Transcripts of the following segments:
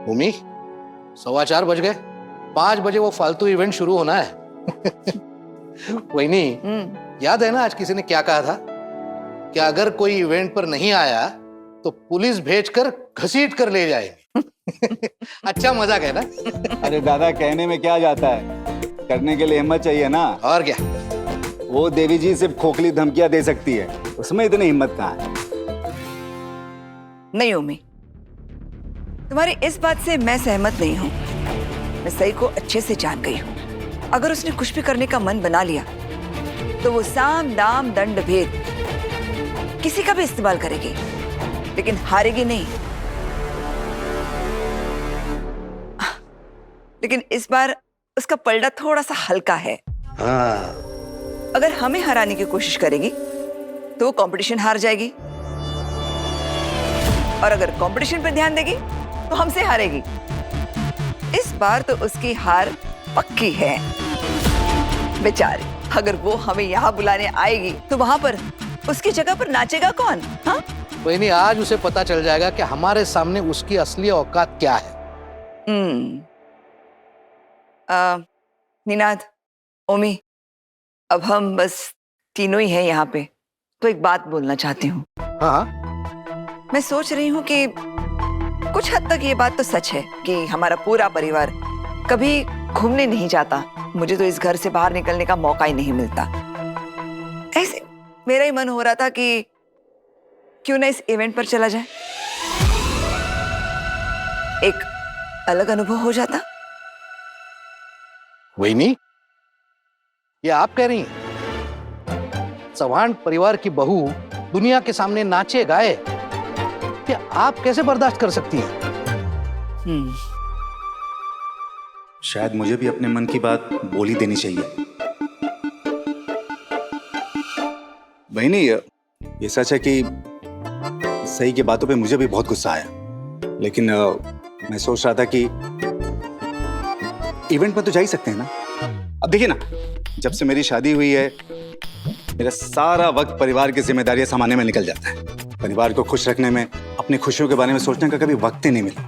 भूमि 4:15 बज गए, 5 बजे वो फालतू इवेंट शुरू होना है। वही नहीं, याद है ना आज किसी ने क्या कहा था कि अगर कोई इवेंट पर नहीं आया तो पुलिस भेजकर घसीट कर ले जाएगी। अच्छा मजाक है ना? अरे दादा, कहने में क्या जाता है, करने के लिए हिम्मत चाहिए ना। और क्या, वो देवी जी सिर्फ खोखली धमकियां दे सकती है, उसमें इतनी हिम्मत कहाँ है। नहीं ओमी, तुम्हारी इस बात से मैं सहमत नहीं हूँ। मैं सही को अच्छे से जान गई हूँ। अगर उसने कुछ भी करने का मन बना लिया तो वो साम दाम दंड भेद किसी का भी इस्तेमाल करेगी, लेकिन हारेगी नहीं। लेकिन इस बार उसका पलड़ा थोड़ा सा हल्का है। हाँ। अगर हमें हराने की कोशिश करेगी तो वो कंपटीशन हार जाएगी, और अगर कंपटीशन पर ध्यान देगी तो हमसे हारेगी। इस बार तो उसकी हार पक्की है। बेचारी, अगर वो हमें यहाँ बुलाने आएगी तो वहां पर उसकी जगह पर नाचेगा कौन? हाँ, कोई नहीं, आज उसे पता चल जाएगा कि हमारे सामने उसकी असली औकात क्या है। निनाद, ओमी, अब हम बस तीनों ही हैं यहाँ पे, तो एक बात बोलना चाहती हूँ। हाँ। मैं सोच रही हूँ कि कुछ हद तक ये बात तो सच है कि हमारा पूरा परिवार कभी घूमने नहीं जाता। मुझे तो इस घर से बाहर निकलने का मौका ही नहीं मिलता। ऐसे मेरा ही मन हो रहा था कि क्यों ना इस इवेंट पर चला जाए, एक अलग अनुभव हो जाता। वही नहीं, ये आप कह रही हैं चौहान परिवार की बहू दुनिया के सामने नाचे गाए, कि आप कैसे बर्दाश्त कर सकती हैं? शायद मुझे भी अपने मन की बात बोल ही देनी चाहिए। वही नहीं, ये सच है कि सही की बातों पे मुझे भी बहुत गुस्सा आया, लेकिन मैं सोच रहा था कि इवेंट में तो जा ही सकते हैं ना। अब देखिए ना, जब से मेरी शादी हुई है मेरा सारा वक्त परिवार की जिम्मेदारियां संभालने में निकल जाता है। परिवार को खुश रखने में, अपनी खुशियों के बारे में सोचने का कभी वक्त ही नहीं मिला।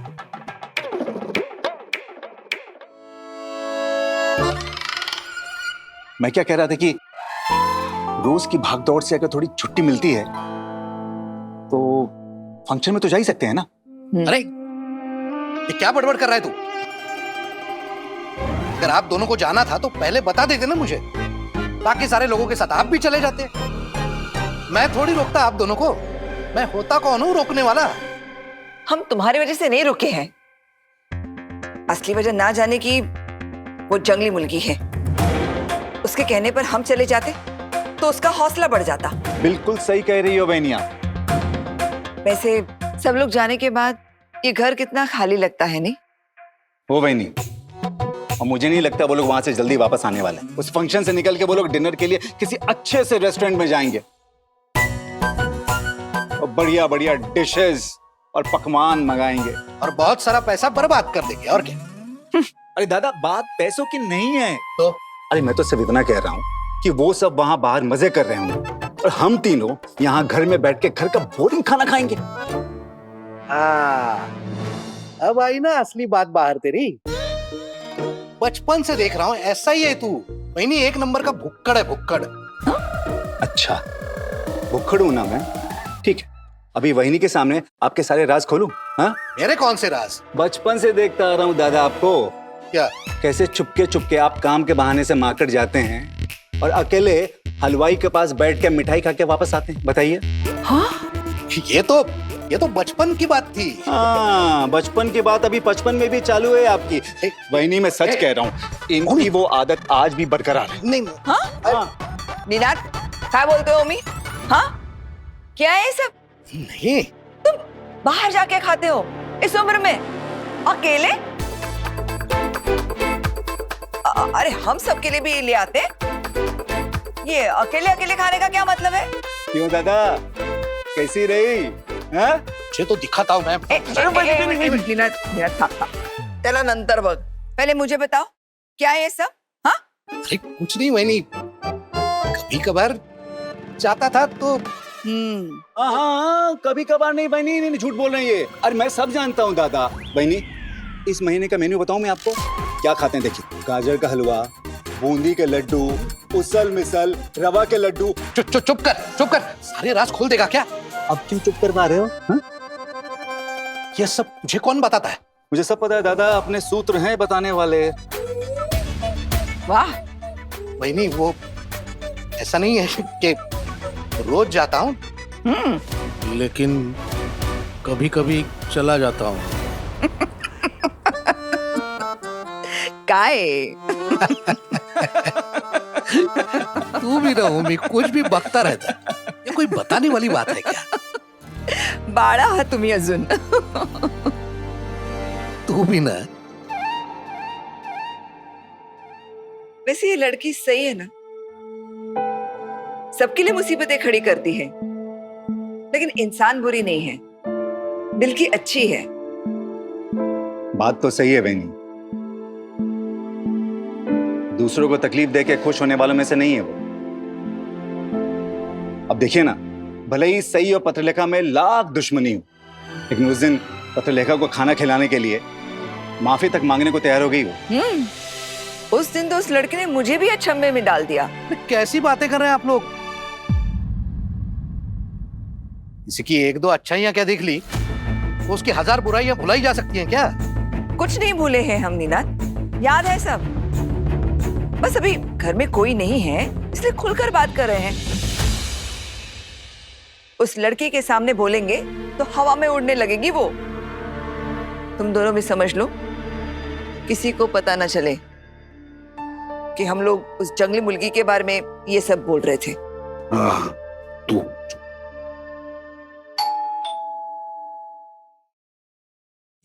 मैं क्या कह रहा था कि रोज की भागदौड़ से अगर थोड़ी छुट्टी मिलती है तो फंक्शन में तो जा ही सकते हैं ना। अरे ये क्या बड़बड़ कर रहा है तू? अगर आप दोनों को जाना था तो पहले बता देते ना मुझे, बाकी सारे लोगों के साथ आप भी चले जाते। मैं थोड़ी रोकता आप दोनों को, मैं होता कौन हूं रोकने वाला? हम तुम्हारी वजह से नहीं रुके हैं। असली वजह ना जाने की वो जंगली मुर्गी है। उसके कहने पर हम चले जाते तो उसका हौसला बढ़ जाता। बिल्कुल सही कह रही हो बहनिया। वैसे सब लोग जाने के बाद ये घर कितना खाली लगता है, नहीं? वो बहनी, और मुझे नहीं लगता वो लोग वहां से जल्दी वापस आने वाले हैं। उस फंक्शन से निकल के वो लोग डिनर के लिए किसी अच्छे से रेस्टोरेंट में जाएंगे और बढ़िया बढ़िया डिशेस और पकवान मंगाएंगे और बहुत सारा पैसा बर्बाद कर देंगे। और क्या? अरे दादा, बात पैसों की नहीं है तो अरे मैं तो सिर्फ इतना कह रहा हूँ कि वो सब वहां बाहर मजे कर रहे होंगे और हम तीनों यहाँ घर में बैठ के घर का बोरिंग खाना खाएंगे। अब आई ना असली बात बाहर तेरी। बचपन से देख रहा हूँ ऐसा ही है तू। वही नहीं, एक नंबर का भुक्कड़ है, भुक्कड़। अच्छा, भुक्कड़ हूं ना मैं? ठीक है, अभी वहिनी के सामने आपके सारे राज खोलूं? हाँ, मेरे कौन से राज? बचपन से देखता आ रहा हूँ दादा आपको, क्या? कैसे चुपके चुपके आप काम के बहाने से मार्केट जाते हैं और अकेले हलवाई के पास बैठ के मिठाई खा के वापस आते हैं। बताइए। हाँ? ये तो बचपन की बात थी। हाँ, बचपन की बात अभी 55 में भी चालू है आपकी। वहिनी, मैं सच कह रहा हूँ, इनकी वो आदत आज भी बरकरार है। नहीं। हाँ? निनाद, क्या बोलते हो ओमी? हाँ, क्या है ये सब? नहीं, तुम बाहर जाके खाते हो इस उम्र में अकेले? अरे हम सबके लिए भी ले आते। ये अकेले अकेले खाने का क्या मतलब है? क्यों दादा, कैसी रही? हाँ? मुझे तो दिखाता हूँ मैं। चला नंतर बघ, पहले मुझे बताओ क्या है ये सब? हाँ? अरे कुछ नहीं, वही नहीं, कभी कभार जाता था तो। हाँ, कभी कभार नहीं बहनी, नहीं झूठ बोल रही है। अरे मैं सब जानता हूँ दादा। बहनी, इस महीने का मेन्यू बताऊं मैं आपको? क्या खाते हैं देखिए, गाजर का हलवा, बूंदी के लड्डू, उसल मिसल, रवा के लड्डू। चुप कर, सारे राज खोल देगा क्या? अब क्यों चुप कर पा रहे हो? हा? ये सब मुझे कौन बताता है? मुझे सब पता है दादा, अपने सूत्र हैं बताने वाले। वाह, वही वो ऐसा नहीं है कि रोज जाता हूँ, लेकिन कभी कभी चला जाता हूँ। काय तू भी ना उम्मी कुछ भी बकता रहता है। ये कोई बताने वाली बात है क्या? बाळा हा तुम्ही अजून। तू भी ना। वैसे ये लड़की सही है ना, सबके लिए मुसीबतें खड़ी करती है, लेकिन इंसान बुरी नहीं है, दिल की अच्छी है। बात तो सही है बहनी, दूसरों को तकलीफ देके खुश होने वालों में से नहीं है वो। अब देखिए ना, भले ही सही और पत्रलेखा में लाख दुश्मनी हो, लेकिन उस दिन पत्रलेखा को खाना खिलाने के लिए माफी तक मांगने को तैयार हो गई वो। उस दिन तो उस लड़के ने मुझे भी अचंभे में डाल दिया। कैसी बातें कर रहे हैं आप लोग? किसी की एक दो अच्छाइयां क्या देख ली, उसकी 1000 बुराइयां भुलाई जा सकती हैं क्या? कुछ नहीं भूले हैं हम नीनाद, याद है सब। बस अभी घर में कोई नहीं है, इसलिए खुलकर बात कर रहे हैं। उस लड़के के सामने बोलेंगे तो हवा में उड़ने लगेगी वो। तुम दोनों भी समझ लो, किसी को पता ना चले कि हम लोग उस जंगली मुर्गी के बारे में ये सब बोल रहे थे। तू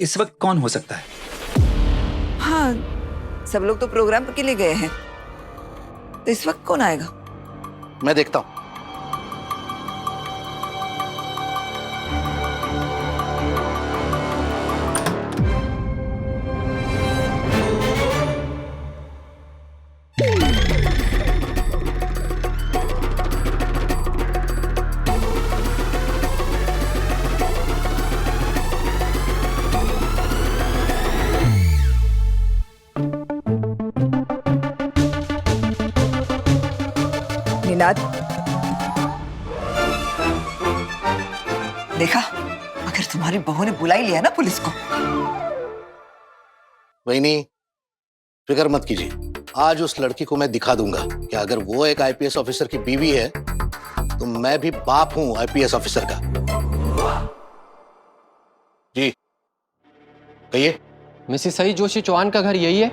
इस वक्त कौन हो सकता है? हाँ, सब लोग तो प्रोग्राम के लिए गए हैं, तो इस वक्त कौन आएगा? मैं देखता हूं। निनाद, देखा, अगर तुम्हारी बहू ने बुला ही लिया ना पुलिस को। वहीनी, फिक्र मत कीजिए, आज उस लड़की को मैं दिखा दूंगा कि अगर वो एक आईपीएस ऑफिसर की बीवी है तो मैं भी बाप हूं आईपीएस ऑफिसर का। जी कहिए। मिसेस सई जोशी चौहान का घर यही है?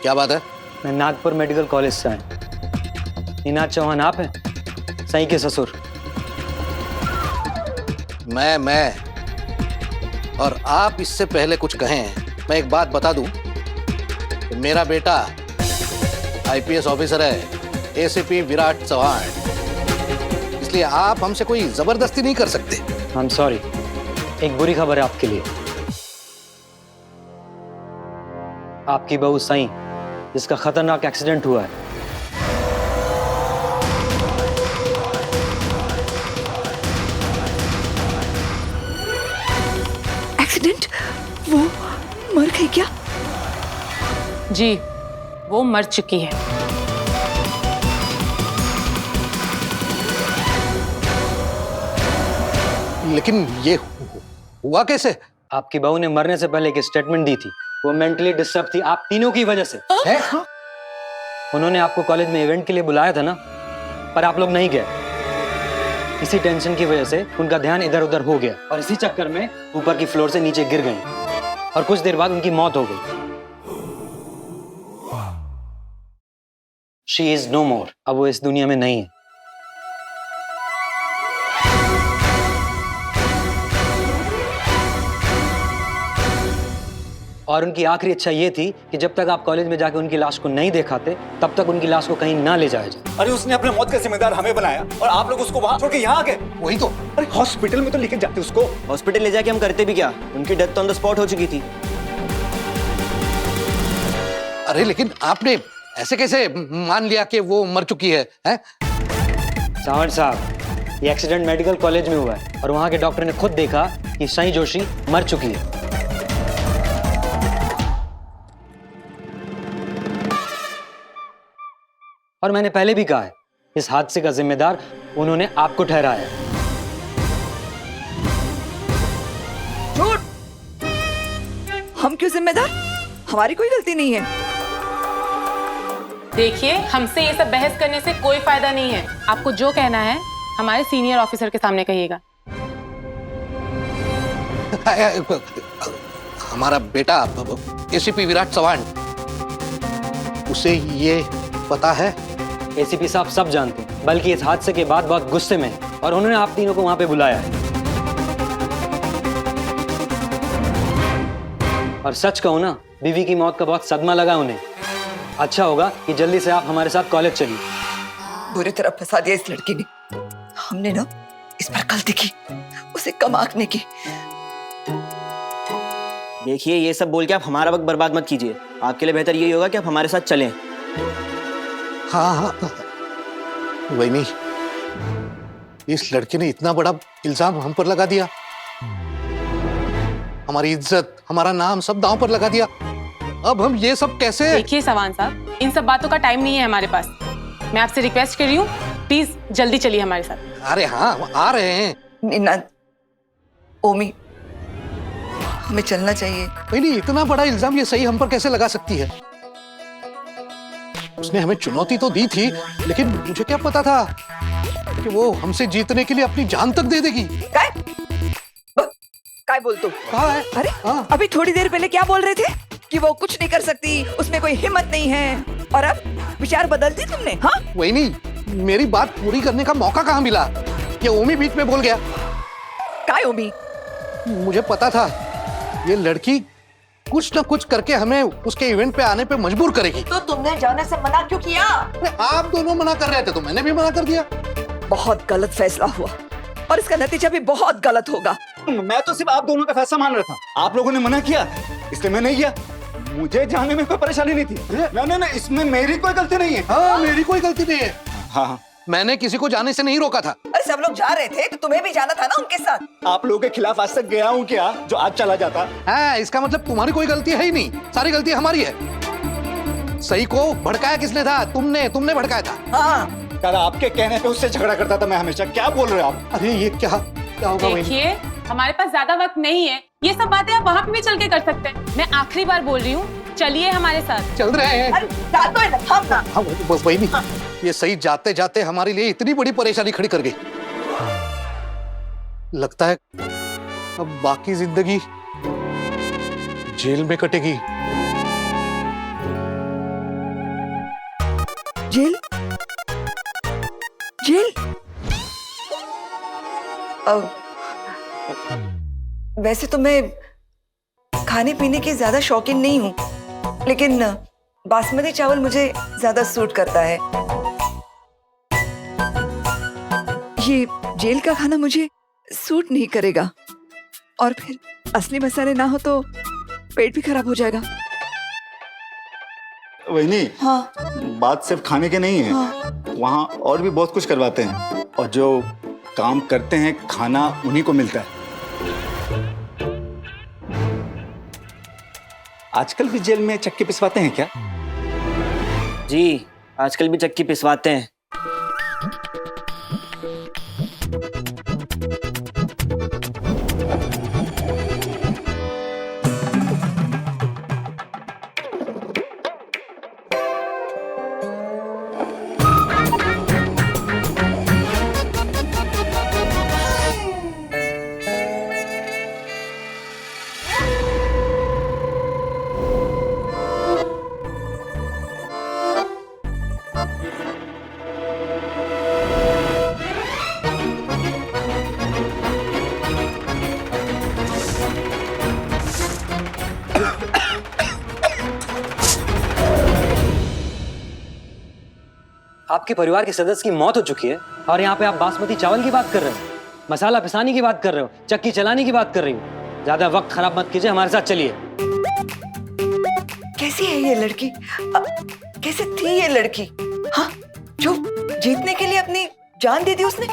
क्या बात है? मैं नागपुर मेडिकल कॉलेज से आया। नीनाद चौहान आप हैं? सई के ससुर। मैं और आप इससे पहले कुछ कहें, मैं एक बात बता दूं, मेरा बेटा आईपीएस ऑफिसर है, एसीपी विराट चौहान, इसलिए आप हमसे कोई जबरदस्ती नहीं कर सकते। आई एम सॉरी, एक बुरी खबर है आपके लिए। आपकी बहू सई, जिसका खतरनाक एक्सीडेंट हुआ है, एक्सीडेंट? वो मर गई क्या? जी, वो मर चुकी है। लेकिन ये हुआ कैसे? आपकी बहू ने मरने से पहले एक स्टेटमेंट दी थी। वो मेंटली डिस्टर्ब थी, आप तीनों की वजह से। है? उन्होंने आपको कॉलेज में इवेंट के लिए बुलाया था ना, पर आप लोग नहीं गए। इसी टेंशन की वजह से उनका ध्यान इधर उधर हो गया और इसी चक्कर में ऊपर की फ्लोर से नीचे गिर गए और कुछ देर बाद उनकी मौत हो गई। शी इज नो मोर, अब वो इस दुनिया में नहीं है। और उनकी आखिरी इच्छा ये थी कि जब तक आप कॉलेज में जाके उनकी लाश को नहीं दिखाते, तब तक उनकी लाश को कहीं ना ले जाया जाए। अरे उसने अपने मौत का जिम्मेदार हमें बनाया और आप लोग उसको वहां छोड़ के यहाँ आ गए। वही तो। अरे हॉस्पिटल में तो लेके जाते उसको। हॉस्पिटल ले जाके हम करते भी क्या? उनकी डेथ तो ऑन द स्पॉट हो चुकी थी। अरे लेकिन आपने ऐसे कैसे मान लिया कि वो मर चुकी है? सावंत साहब, ये एक्सीडेंट मेडिकल कॉलेज में हुआ है और वहां के डॉक्टर ने खुद देखा कि साई जोशी मर चुकी है। और मैंने पहले भी कहा है, इस हादसे का जिम्मेदार उन्होंने आपको ठहराया है। झूठ! हम क्यों जिम्मेदार? हमारी कोई गलती नहीं है। देखिए, हमसे ये सब बहस करने से कोई फायदा नहीं है। आपको जो कहना है हमारे सीनियर ऑफिसर के सामने कहिएगा। हमारा बेटा एसीपी विराट चौहान, उसे ये पता है? एसीपी साहब सब जानते हैं, बल्कि इस हादसे के बाद बहुत गुस्से में हैं और उन्होंने आप तीनों को वहां पे बुलाया है। और सच कहूं ना, बीवी की मौत का बहुत सदमा लगा उन्हें। अच्छा होगा कि जल्दी से आप हमारे साथ कॉलेज चलिए। बुरी तरह फंसा दिया इस लड़की ने। हमने ना इस पर गलती की, उसे कम आंकने की। देखिए, ये सब बोल के आप हमारा वक्त बर्बाद मत कीजिए। आपके लिए बेहतर यही होगा कि आप हमारे साथ चलें। हाँ, वही, इस लड़के ने इतना बड़ा इल्जाम हम पर लगा दिया। हमारी इज्जत, हमारा नाम सब दांव पर लगा दिया। अब हम ये सब कैसे? देखिए सवान साहब, इन सब बातों का टाइम नहीं है हमारे पास। मैं आपसे रिक्वेस्ट कर रही हूँ, प्लीज जल्दी चलिए हमारे साथ। अरे हाँ, आ रहे हैं। निन्ना, ओमी, हमें चलना चाहिए। नहीं, इतना बड़ा इल्जाम ये सही हम पर कैसे लगा सकती है? उसने हमें चुनौती तो दी थी, लेकिन मुझे क्या पता था कि वो हमसे जीतने के लिए अपनी जान तक दे देगी। काय बोल तू? कहा है? अरे हाँ। अभी थोड़ी देर पहले क्या बोल रहे थे कि वो कुछ नहीं कर सकती, उसमें कोई हिम्मत नहीं है, और अब विचार बदल दी तुमने? हाँ, वही नहीं, मेरी बात पूरी करने का मौका कहाँ मिला? ये ओमी बीच में बोल गया। काय ओमी? मुझे पता था ये लड़की कुछ ना कुछ करके हमें उसके इवेंट पे आने पे मजबूर करेगी। तो तुमने जाने से मना क्यों किया? आप दोनों मना कर रहे थे तो मैंने भी मना कर दिया। बहुत गलत फैसला हुआ और इसका नतीजा भी बहुत गलत होगा। मैं तो सिर्फ आप दोनों का फैसला मान रहा था। आप लोगों ने मना किया, इसलिए मैं नहीं गया। मुझे जाने में कोई परेशानी नहीं थी। नहीं, इसमें मेरी कोई गलती नहीं है। हाँ, मेरी कोई गलती नहीं है। हाँ, मैंने किसी को जाने से नहीं रोका था। अरे सब लोग जा रहे थे तो तुम्हें भी जाना था ना उनके साथ। आप लोगों के खिलाफ आज तक गया हूँ क्या, जो आज चला जाता? हाँ, इसका मतलब तुम्हारी कोई गलती है ही नहीं, सारी गलती हमारी है। सही को भड़काया किसने था? तुमने भड़काया था। हाँ, यार, आपके कहने पे उससे झगड़ा करता था मैं हमेशा। क्या बोल रहे हो आप? अरे ये क्या होगा? देखिए, हमारे पास ज्यादा वक्त नहीं है। ये सब बातें आप वहाँ पे भी चल के कर सकते हैं। मैं आखिरी बार बोल रही हूँ, चलिए हमारे साथ। चल रहे हैं। अरे जा तो है ना, थाम ना। हाँ, बस वही नहीं। ये सही जाते जाते हमारे लिए इतनी बड़ी परेशानी खड़ी कर गई। लगता है अब बाकी जिंदगी जेल में कटेगी। जेल? जेल? वैसे तो मैं खाने पीने की ज्यादा शौकीन नहीं हूँ, लेकिन बासमती चावल मुझे ज्यादा सूट करता है। ये जेल का खाना मुझे सूट नहीं करेगा, और फिर असली मसाले ना हो तो पेट भी खराब हो जाएगा। वही नहीं। हाँ, बात सिर्फ खाने के नहीं है। हाँ। वहाँ और भी बहुत कुछ करवाते हैं, और जो काम करते हैं खाना उन्हीं को मिलता है। आजकल भी जेल में चक्की पिसवाते हैं क्या? जी, आजकल भी चक्की पिसवाते हैं। आपके परिवार के सदस्य की मौत हो चुकी है और यहाँ पे आप बासमती चावल की बात कर रहे हो, मसाला पिसाने की बात कर रहे हो, चक्की चलाने की बात कर रही हो। ज्यादा वक्त खराब मत कीजिए, हमारे साथ चलिए। कैसी है ये लड़की? कैसे थी ये लड़की? हाँ, जो जीतने के लिए अपनी जान दे दी उसने।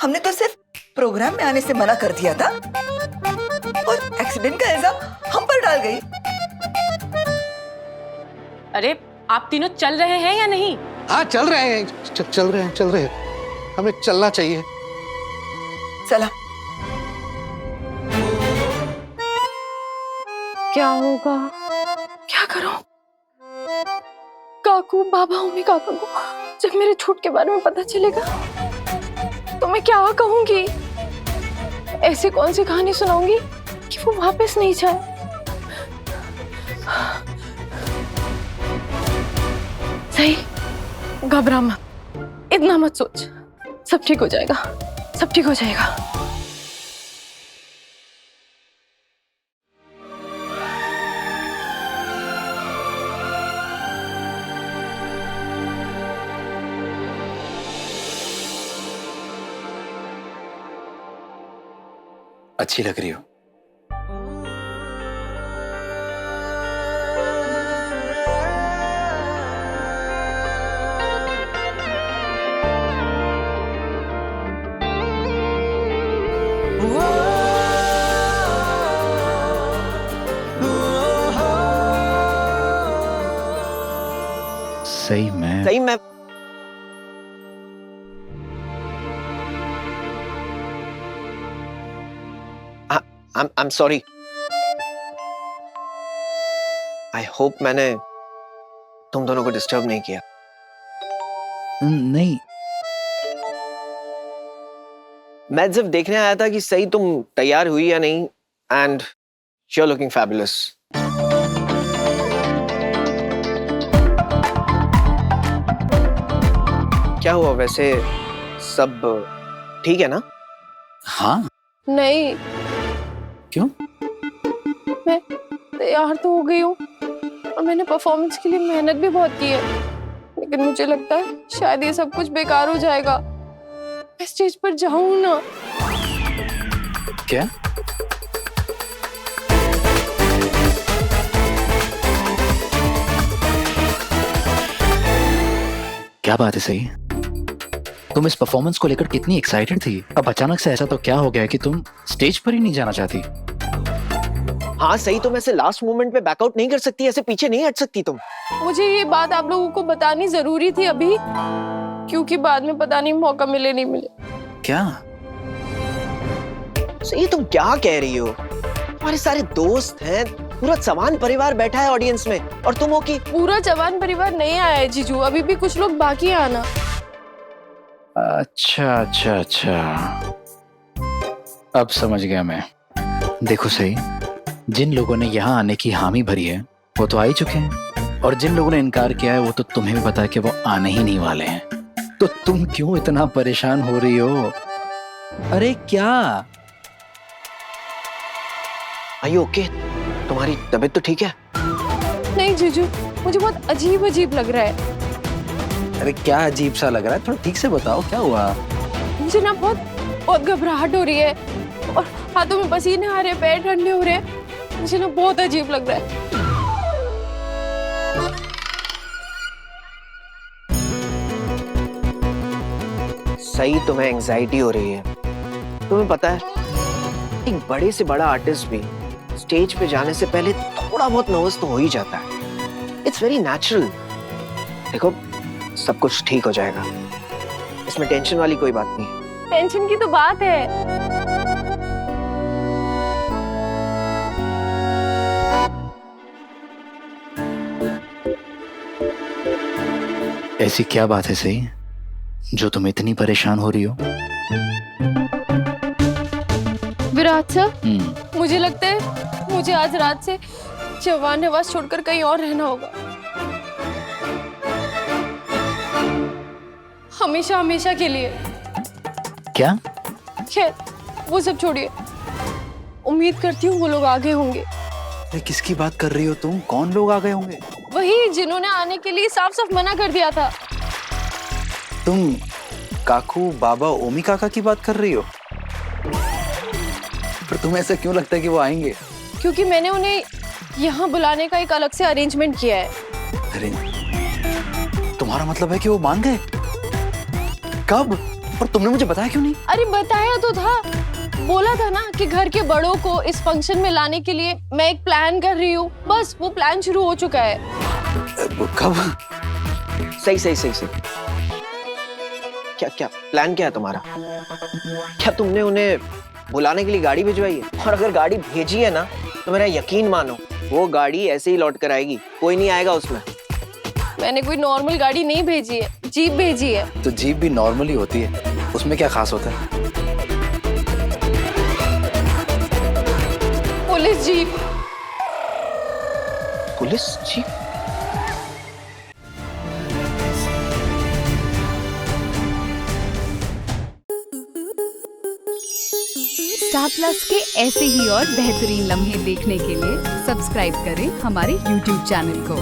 हमने तो सिर्फ प्रोग्राम में आने से मना कर दिया था और एक्सीडेंट का इल्जाम हम पर डाल गई। अरे आप तीनों चल रहे हैं या नहीं? हाँ चल रहे हैं, चल रहे हैं। हमें चलना चाहिए। चला। क्या होगा, क्या करूं? काकू, बाबा, मम्मी, काका को जब मेरे छूट के बारे में पता चलेगा तो मैं क्या कहूंगी? ऐसी कौन सी कहानी सुनाऊंगी कि वो वापस नहीं जाए? सही, घबरा मत, इतना मत सोच, सब ठीक हो जाएगा, सब ठीक हो जाएगा। अच्छी लग रही हो। सही में सही में I'm sorry. I hope मैंने तुम दोनों को डिस्टर्ब नहीं किया। नहीं, मैं सिर्फ देखने आया था कि सही तुम तैयार हुई या नहीं, एंड you're looking fabulous. क्या हुआ वैसे, सब ठीक है ना? हाँ नहीं, क्यों? मैं तैयार तो हो गई हूँ और मैंने परफॉर्मेंस के लिए मेहनत भी बहुत की है, लेकिन मुझे लगता है शायद ये सब कुछ बेकार हो जाएगा। मैं स्टेज पर जाऊँ ना? क्या? क्या बात है सही? तुम इस परफॉर्मेंस को लेकर कितनी एक्साइटेड थी, अब अचानक से ऐसा तो क्या हो गया कि तुम स्टेज पर ही नहीं जाना चाहती? हाँ सही, तुम ऐसे लास्ट मोमेंट पे बैकआउट नहीं कर सकती, ऐसे पीछे नहीं हट सकती तुम। मुझे ये बात आप लोगों को बतानी जरूरी थी अभी, क्योंकि बाद में पता नहीं मौका मिले नहीं मिले। क्या? सही, तुम क्या कह रही हो? तुम्हारे सारे दोस्त हैं, पूरा जवान परिवार बैठा है ऑडियंस में, और तुम हो कि पूरा जवान परिवार नहीं आया है जीजू, अभी भी कुछ लोग बाकी हैं आना। अच्छा अच्छा अच्छा, अब समझ गया मैं। देखो सही, जिन लोगों ने यहाँ आने की हामी भरी है वो तो आ ही चुके हैं, और जिन लोगों ने इनकार किया है वो तो तुम्हें भी पता है कि वो आने ही नहीं वाले हैं, तो तुम क्यों इतना परेशान हो रही हो? अरे क्या? Are you okay? तुम्हारी तबीयत तो ठीक है? नहीं जीजू, मुझे बहुत अजीब अजीब लग रहा है। अरे क्या अजीब सा लग रहा है, थोड़ा ठीक से बताओ क्या हुआ? मुझे ना बहुत घबराहट हो रही है और हाथों में पसीने आ रहे हैं, पैर ठंडे हो रहे हैं, मुझे ना बहुत अजीब लग रहा है। सही, तुम्हें एंजाइटी हो रही है। तुम्हें पता है, एक बड़े से बड़ा आर्टिस्ट भी स्टेज पे जाने से पहले थोड़ा बहुत नर्वस तो हो ही जाता है। It's very natural. देखो, सब कुछ ठीक हो जाएगा, इसमें टेंशन वाली कोई बात नहीं। टेंशन की तो बात है। ऐसी क्या बात है सही जो तुम इतनी परेशान हो रही हो? विराट सर, मुझे लगता है मुझे आज रात से जवान निवास छोड़कर कहीं और रहना होगा, हमेशा हमेशा के लिए। क्या? खैर, वो सब छोड़िए, उम्मीद करती हूँ वो लोग आगे होंगे। अरे किसकी बात कर रही हो तुम? कौन लोग आ गए होंगे? वही जिन्होंने आने के लिए साफ साफ मना कर दिया था। तुम काकू, बाबा, ओमी काका की बात कर रही हो? पर तुम्हें ऐसा क्यों लगता है कि वो आएंगे? क्योंकि मैंने उन्हें यहाँ बुलाने का एक अलग से अरेंजमेंट किया है। अरे तुम्हारा मतलब है कि वो मान गए? कब? और तुमने मुझे बताया क्यों नहीं? अरे बताया तो था, बोला था ना कि घर के बड़ों को इस फंक्शन में लाने के लिए मैं एक प्लान कर रही हूँ। बस वो प्लान शुरू हो चुका है। कब? सही सही सही सही। क्या क्या प्लान क्या है तुम्हारा? क्या तुमने उन्हें बुलाने के लिए गाड़ी भिजवाई है? और अगर गाड़ी भेजी है ना तो मेरा यकीन मानो वो गाड़ी ऐसे ही लौट कर आएगी, कोई नहीं आएगा उसमें। मैंने कोई नॉर्मल गाड़ी नहीं भेजी है, जीप भेजी है। तो जीप भी नॉर्मल ही होती है, उसमें क्या खास होता है? Police jeep. Police jeep? Star plus के ऐसे ही और बेहतरीन लम्हे देखने के लिए सब्सक्राइब करें हमारे YouTube चैनल को।